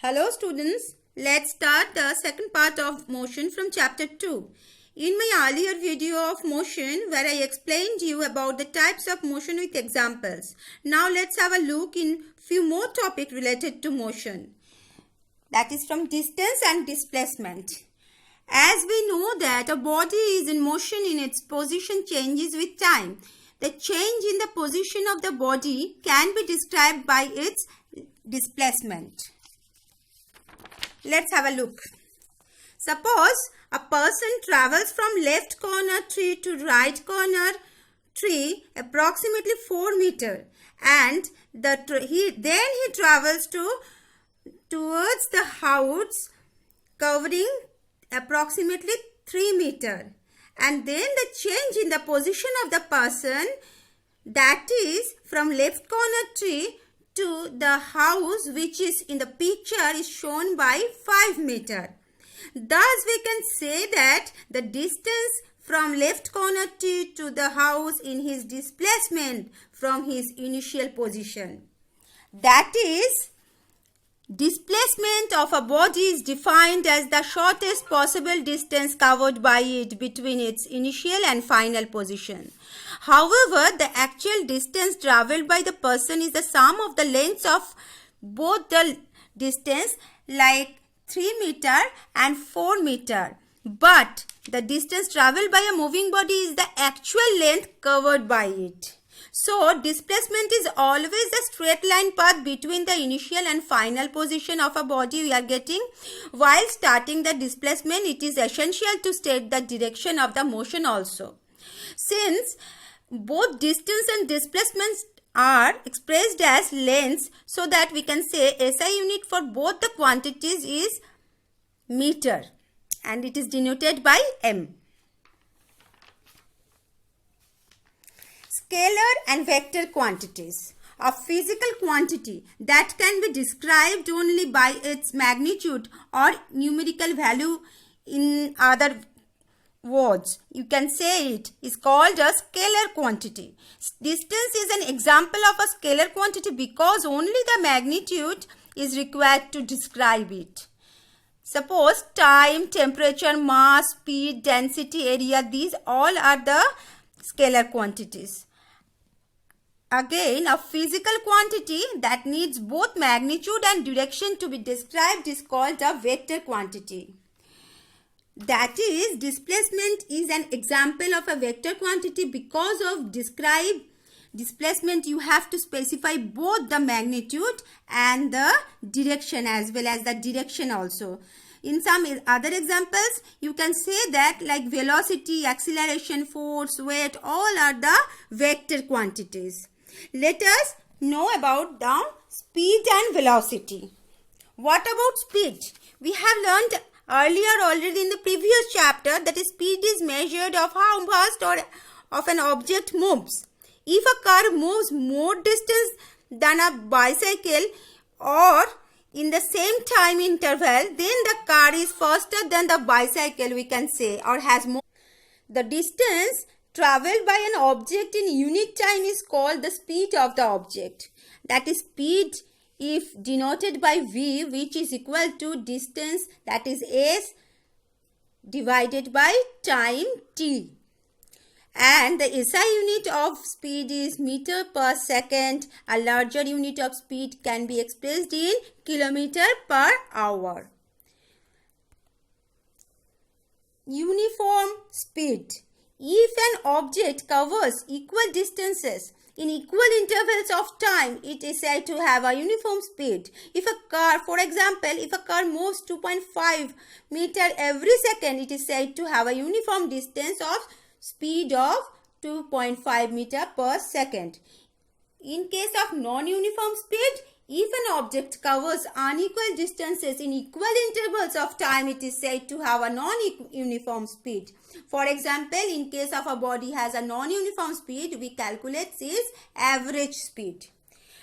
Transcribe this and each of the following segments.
Hello students, let's start the second part of motion from chapter 2. In my earlier video of motion where I explained you about the types of motion with examples. Now let's have a look in few more topics related to motion. That is from distance and displacement. As we know that a body is in motion in its position changes with time. The change in the position of the body can be described by its displacement. Let's have a look. Suppose a person travels from left corner tree to right corner tree approximately 4 meters, and he travels towards the house covering approximately 3 meters, and then the change in the position of the person, that is from left corner tree to the house which is in the picture, is shown by 5 meters. Thus we can say that the distance from left corner tree to the house in his displacement from his initial position. That is, displacement of a body is defined as the shortest possible distance covered by it between its initial and final position. However, the actual distance traveled by the person is the sum of the lengths of both the distance, like 3 meters and 4 meters. But the distance traveled by a moving body is the actual length covered by it. So, displacement is always the straight line path between the initial and final position of a body we are getting. While starting the displacement, it is essential to state the direction of the motion also. Since both distance and displacement are expressed as lengths, so that we can say SI unit for both the quantities is meter, and it is denoted by M. Scalar and vector quantities. A physical quantity that can be described only by its magnitude or numerical value, in other words, you can say it is called a scalar quantity. Distance is an example of a scalar quantity because only the magnitude is required to describe it. Suppose time, temperature, mass, speed, density, area, these all are the scalar quantities. Again, a physical quantity that needs both magnitude and direction to be described is called a vector quantity. That is, displacement is an example of a vector quantity because of describe displacement you have to specify both the magnitude and the direction as well as the direction also. In some other examples, you can say that like velocity, acceleration, force, weight, all are the vector quantities. Let us know about the speed and velocity. What about speed? We have learned earlier already in the previous chapter that speed is measured of how fast or of an object moves. If a car moves more distance than a bicycle or in the same time interval, then the car is faster than the bicycle, we can say, or has more. The distance traveled by an object in unit time is called the speed of the object. That is speed if denoted by V, which is equal to distance, that is S, divided by time T. And the SI unit of speed is meter per second. A larger unit of speed can be expressed in kilometer per hour. Uniform speed. If an object covers equal distances in equal intervals of time, it is said to have a uniform speed. If a car, for example, if a car moves 2.5 meters every second, it is said to have a uniform distance of speed of 2.5 meters per second. In case of non-uniform speed, if an object covers unequal distances in equal intervals of time, it is said to have a non-uniform speed. For example, in case of a body has a non-uniform speed, we calculate its average speed.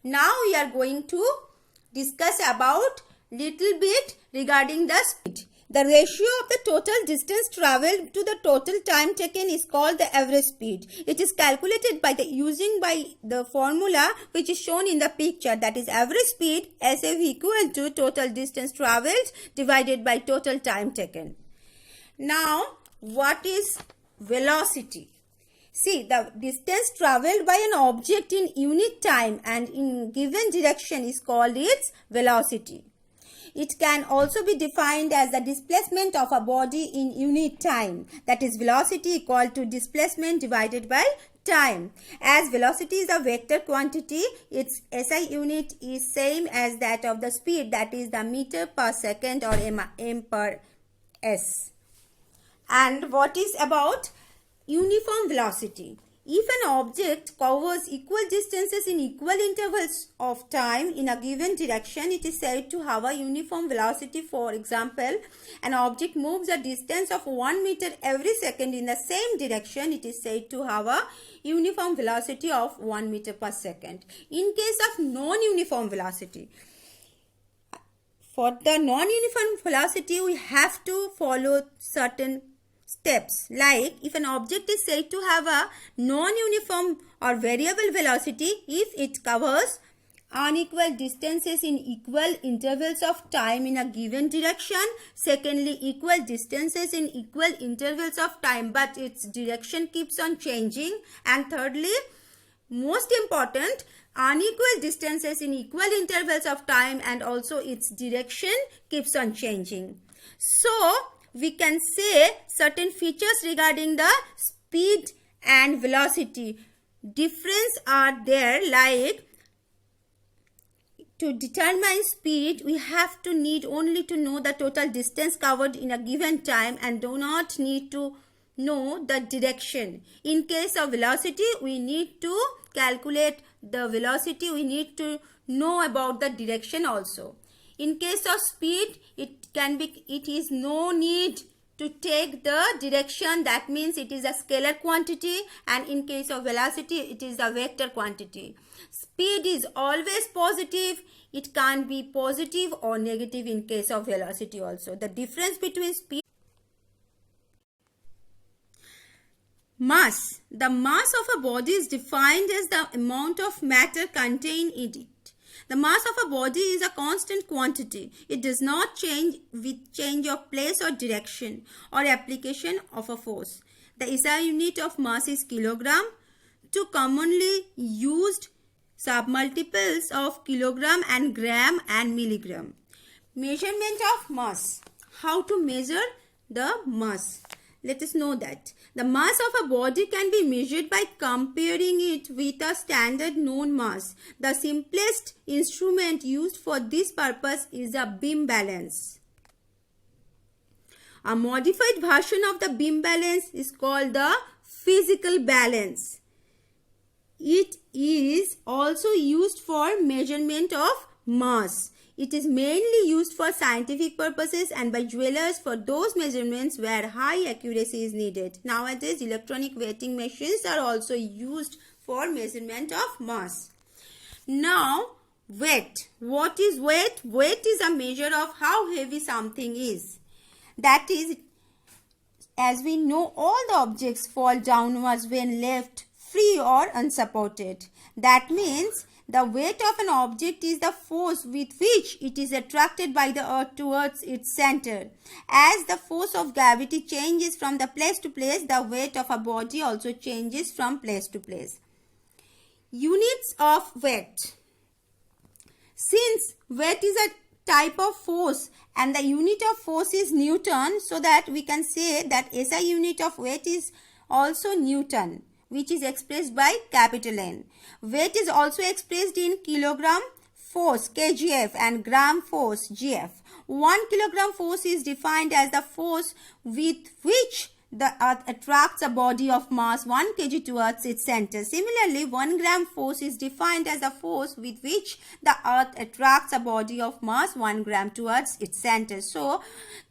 Now we are going to discuss about little bit regarding the speed. The ratio of the total distance traveled to the total time taken is called the average speed. It is calculated by using the formula which is shown in the picture, that is average speed SF equal to total distance traveled divided by total time taken. Now, what is velocity? See, the distance traveled by an object in unit time and in given direction is called its velocity. It can also be defined as the displacement of a body in unit time, that is velocity equal to displacement divided by time. As velocity is a vector quantity, its SI unit is same as that of the speed, that is the meter per second or m per s. And what is about uniform velocity? If an object covers equal distances in equal intervals of time in a given direction, it is said to have a uniform velocity. For example, an object moves a distance of 1 meter every second in the same direction. It is said to have a uniform velocity of 1 meter per second. In case of non-uniform velocity, for the non-uniform velocity, we have to follow certain steps. Like, if an object is said to have a non-uniform or variable velocity if it covers unequal distances in equal intervals of time in a given direction. Secondly, equal distances in equal intervals of time, but its direction keeps on changing. And thirdly, most important, unequal distances in equal intervals of time and also its direction keeps on changing. So, we can say certain features regarding the speed and velocity. Difference are there, like to determine speed, we have to need only to know the total distance covered in a given time and do not need to know the direction. In case of velocity, we need to calculate the velocity, we need to know about the direction also. In case of speed, it is no need to take the direction, that means it is a scalar quantity, and in case of velocity, it is a vector quantity. Speed is always positive, it can be positive or negative in case of velocity also. The difference between speed. Mass. The mass of a body is defined as the amount of matter contained in it. The mass of a body is a constant quantity. It does not change with change of place or direction or application of a force. The SI unit of mass is kilogram. Two commonly used submultiples of kilogram and gram and milligram. Measurement of mass. How to measure the mass? Let us know that. The mass of a body can be measured by comparing it with a standard known mass. The simplest instrument used for this purpose is a beam balance. A modified version of the beam balance is called the physical balance. It is also used for measurement of mass. It is mainly used for scientific purposes and by jewelers for those measurements where high accuracy is needed. Nowadays, electronic weighting machines are also used for measurement of mass. Now, weight. What is weight? Weight is a measure of how heavy something is. That is, as we know, all the objects fall downwards when left free or unsupported. That means the weight of an object is the force with which it is attracted by the earth towards its center. As the force of gravity changes from the place to place, the weight of a body also changes from place to place. Units of weight. Since weight is a type of force and the unit of force is Newton, so that we can say that SI unit of weight is also Newton, which is expressed by capital N. Weight is also expressed in kilogram force kgf and gram force gf. 1 kilogram force is defined as the force with which the earth attracts a body of mass 1 kg towards its center. Similarly, 1 gram force is defined as the force with which the earth attracts a body of mass 1 gram towards its center. So,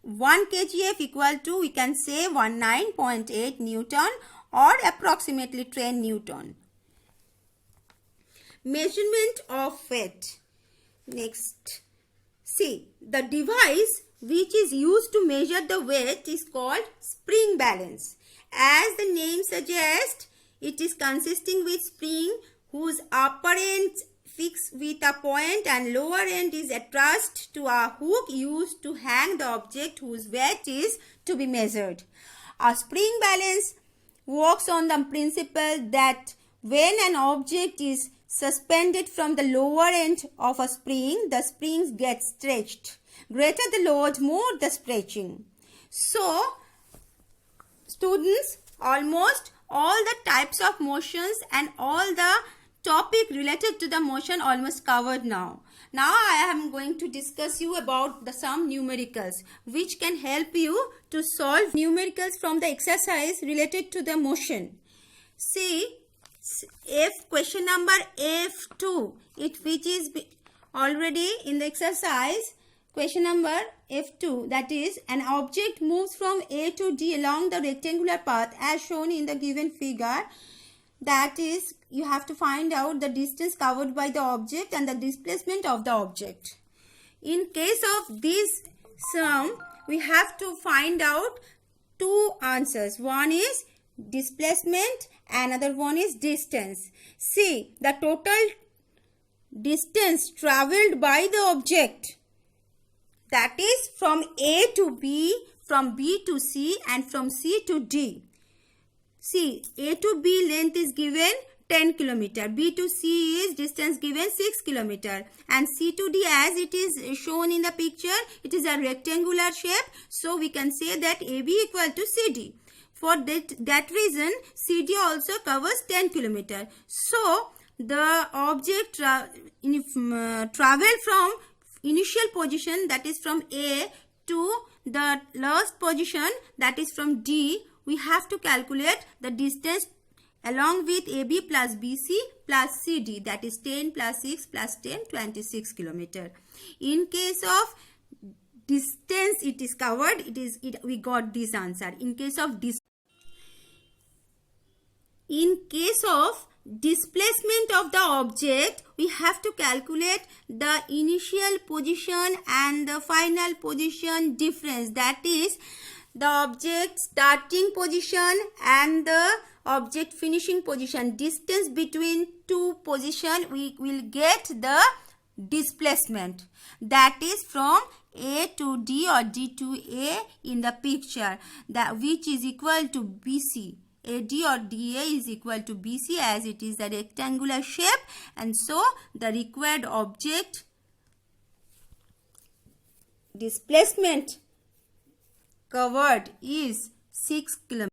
1 kgf equal to, we can say, 19.8 Newton or approximately 10 Newton. Measurement of weight. Next, see, the device which is used to measure the weight is called spring balance. As the name suggests, it is consisting with spring whose upper end fixed with a point and lower end is attached to a hook used to hang the object whose weight is to be measured. A spring balance works on the principle that when an object is suspended from the lower end of a spring, the springs get stretched. Greater the load, more the stretching. So, students, almost all the types of motions and all the topic related to the motion almost covered now. Now I am going to discuss you about some numericals which can help you to solve numericals from the exercise related to the motion. See, question number F2, which is already in the exercise. Question number F2, that is, an object moves from A to D along the rectangular path as shown in the given figure. That is, you have to find out the distance covered by the object and the displacement of the object. In case of this sum, we have to find out two answers. One is displacement, another one is distance. See, the total distance travelled by the object, that is from A to B, from B to C and from C to D. See, A to B length is given 10 km. B to C is distance given 6 km. And C to D, as it is shown in the picture, it is a rectangular shape. So, we can say that AB equal to CD. For that reason, CD also covers 10 km. So, the object travel from initial position, that is from A, to the last position, that is from D. We have to calculate the distance along with AB plus BC plus CD, that is 10 plus 6 plus 10, 26 km. In case of distance it is covered, we got this answer. In case of displacement of the object, we have to calculate the initial position and the final position difference, that is the object starting position and the object finishing position. Distance between two positions, we will get the displacement, that is from A to D or D to A in the picture, that which is equal to BC. AD or DA is equal to BC, as it is a rectangular shape, and so the required object displacement covered is 6 km.